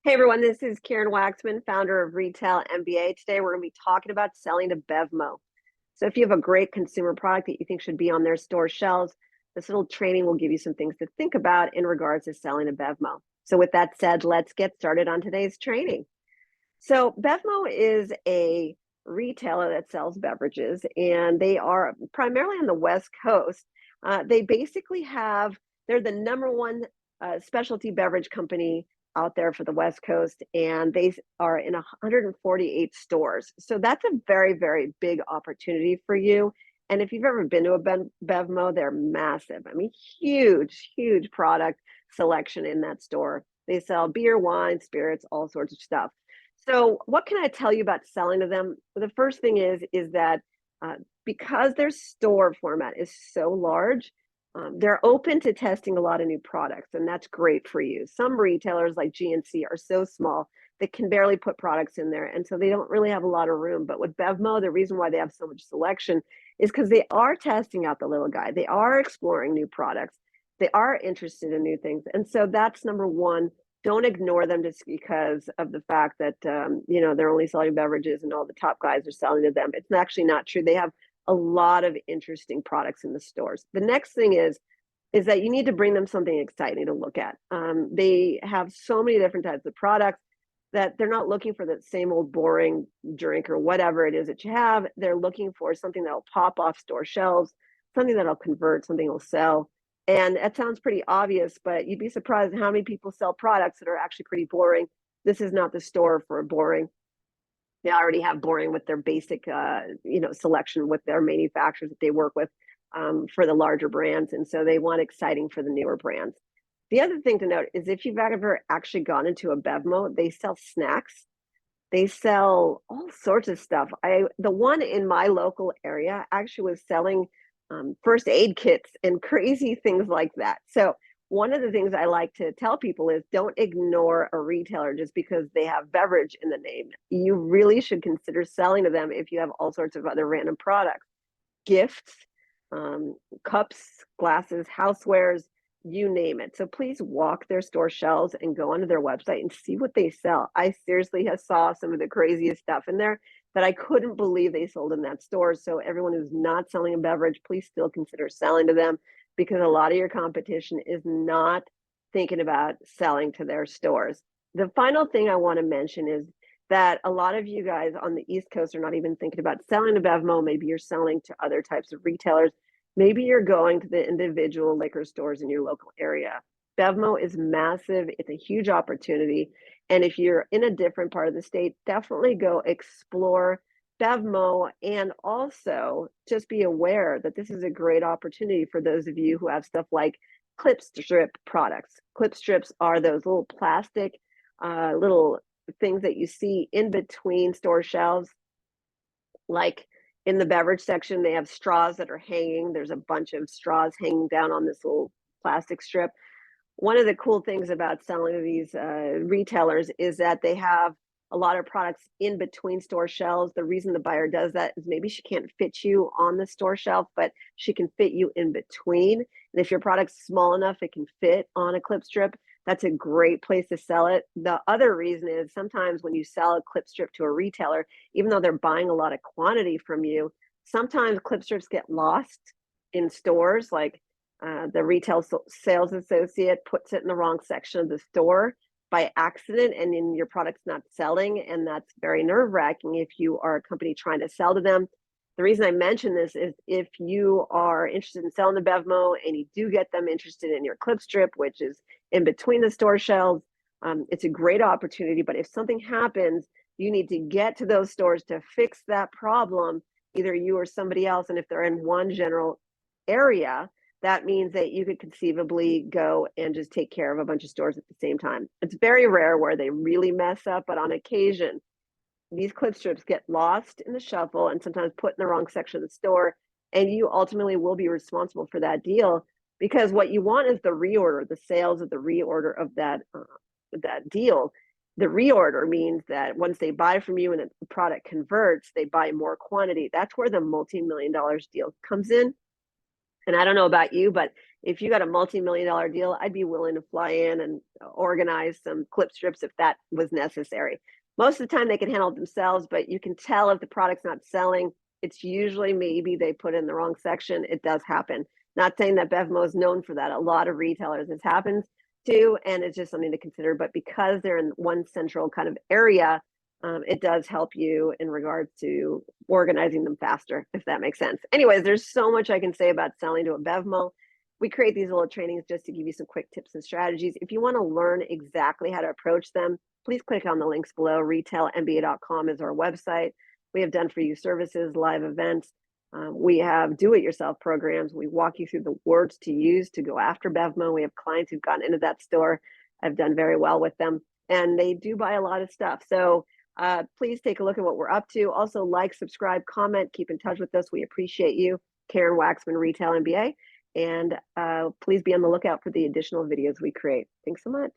Hey everyone, this is Karen Waksman, founder of Retail MBA. Today we're going to be talking about selling to BevMo. So if you have a great consumer product that you think should be on their store shelves, this little training will give you some things to think about in regards to selling to BevMo. So with that said, let's get started on today's training. So BevMo is a retailer that sells beverages, and they are primarily on the West Coast. They basically they're the number one specialty beverage company out there for the West Coast, and they are in 148 stores. So that's a very, very big opportunity for you. And if you've ever been to a BevMo, they're massive. I mean, huge, huge product selection in that store. They sell beer, wine, spirits, all sorts of stuff. So what can I tell you about selling to them? The first thing is that because their store format is so large, they're open to testing a lot of new products, and that's great for you. Some retailers like GNC are so small they can barely put products in there, and so they don't really have a lot of room. But with BevMo, the reason why they have so much selection is because they are testing out the little guy. They are exploring new products. They are interested in new things, and so that's number one. Don't ignore them just because of the fact that they're only selling beverages and all the top guys are selling to them. It's actually not true. They have a lot of interesting products in the stores. The next thing is that you need to bring them something exciting to look at. They have so many different types of products that they're not looking for the same old boring drink or whatever it is that you have. They're looking for something that'll pop off store shelves, something that'll convert, something that'll sell. And that sounds pretty obvious, but you'd be surprised how many people sell products that are actually pretty boring. This is not the store for boring. They already have boring with their basic, selection with their manufacturers that they work with for the larger brands. And so they want exciting for the newer brands. The other thing to note is if you've ever actually gone into a BevMo, they sell snacks. They sell all sorts of stuff. The one in my local area actually was selling first aid kits and crazy things like that. So one of the things I like to tell people is don't ignore a retailer just because they have beverage in the name. You really should consider selling to them if you have all sorts of other random products, gifts, cups, glasses, housewares, you name it. So please walk their store shelves and go onto their website and see what they sell. I seriously have saw some of the craziest stuff in there that I couldn't believe they sold in that store. So everyone who's not selling a beverage, please still consider selling to them because a lot of your competition is not thinking about selling to their stores. The final thing I want to mention is that a lot of you guys on the East Coast are not even thinking about selling to BevMo. Maybe you're selling to other types of retailers. Maybe you're going to the individual liquor stores in your local area. BevMo is massive. It's a huge opportunity. And if you're in a different part of the state, definitely go explore BevMo, and also just be aware that this is a great opportunity for those of you who have stuff like clip strip products. Clip strips are those little plastic little things that you see in between store shelves. Like in the beverage section, they have straws that are hanging. There's a bunch of straws hanging down on this little plastic strip. One of the cool things about selling to these retailers is that they have a lot of products in between store shelves. The reason the buyer does that is maybe she can't fit you on the store shelf, but she can fit you in between. And if your product's small enough, it can fit on a clip strip. That's a great place to sell it. The other reason is sometimes when you sell a clip strip to a retailer, even though they're buying a lot of quantity from you, sometimes clip strips get lost in stores. Like the retail sales associate puts it in the wrong section of the store by accident, and then your product's not selling, and that's very nerve-wracking if you are a company trying to sell to them. The reason I mention this is if you are interested in selling to BevMo and you do get them interested in your clip strip, which is in between the store shelves, it's a great opportunity. But if something happens, you need to get to those stores to fix that problem, either you or somebody else. And if they're in one general area, that means that you could conceivably go and just take care of a bunch of stores at the same time. It's very rare where they really mess up, but on occasion, these clip strips get lost in the shuffle and sometimes put in the wrong section of the store, and you ultimately will be responsible for that deal, because what you want is the reorder, the sales of the reorder of that deal. The reorder means that once they buy from you and the product converts, they buy more quantity. That's where the multi-million-dollar deal comes in. And I don't know about you, but If you got a multi-million-dollar deal, I'd be willing to fly in and organize some clip strips if that was necessary. Most of the time they can handle it themselves, but you can tell if the product's not selling. It's usually maybe they put in the wrong section. It does happen. Not saying that BevMo is known for that. A lot of retailers, this happens too, and it's just something to consider. But because they're in one central kind of area, it does help you in regards to organizing them faster, if that makes sense. Anyways, there's so much I can say about selling to a BevMo. We create these little trainings just to give you some quick tips and strategies. If you want to learn exactly how to approach them, please click on the links below. RetailMBA.com is our website. We have done for you services, live events. We have do-it-yourself programs. We walk you through the words to use to go after BevMo. We have clients who've gotten into that store. I've done very well with them, and they do buy a lot of stuff. So please take a look at what we're up to. Also, like, subscribe, comment, keep in touch with us. We appreciate you. Karen Waksman, Retail MBA. And please be on the lookout for the additional videos we create. Thanks so much.